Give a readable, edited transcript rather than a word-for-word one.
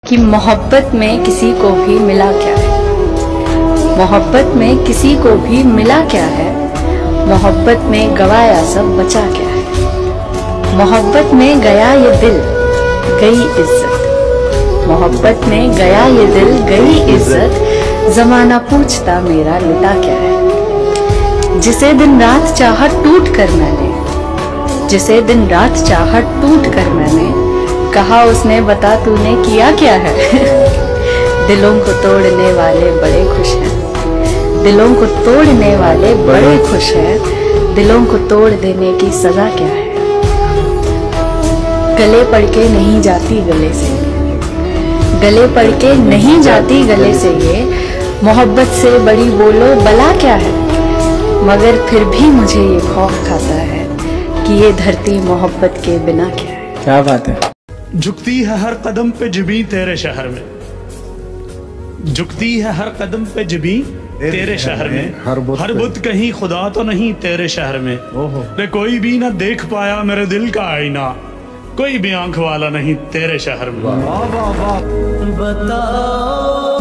कि मोहब्बत में किसी को भी मिला क्या है, मोहब्बत में किसी को भी मिला क्या है, मोहब्बत में गवाया सब बचा क्या है। मोहब्बत में गया ये दिल गई इज्जत, मोहब्बत में गया ये दिल गई इज्जत, जमाना पूछता मेरा लुटा क्या है। जिसे दिन रात चाहा टूट कर मैंने, जिसे दिन रात चाहा टूट कर मैंने, कहा उसने बता तूने किया क्या है। दिलों को तोड़ने वाले बड़े खुश हैं, दिलों को तोड़ने वाले बड़े खुश हैं, दिलों को तोड़ देने की सजा क्या है। गले पड़ के नहीं जाती गले से, गले पड़ के नहीं जाती गले से ये, मोहब्बत से बड़ी बोलो बला क्या है। मगर फिर भी मुझे ये खौफ खाता है कि ये धरती मोहब्बत के बिना क्या है। क्या बात है। झुकती है हर कदम पे जबीं तेरे शहर में, झुकती है हर कदम पे जबीं तेरे शहर में, हर बुत कहीं खुदा तो नहीं तेरे शहर में। रे कोई भी ना देख पाया मेरे दिल का आईना, कोई भी आंख वाला नहीं तेरे शहर में। बताओ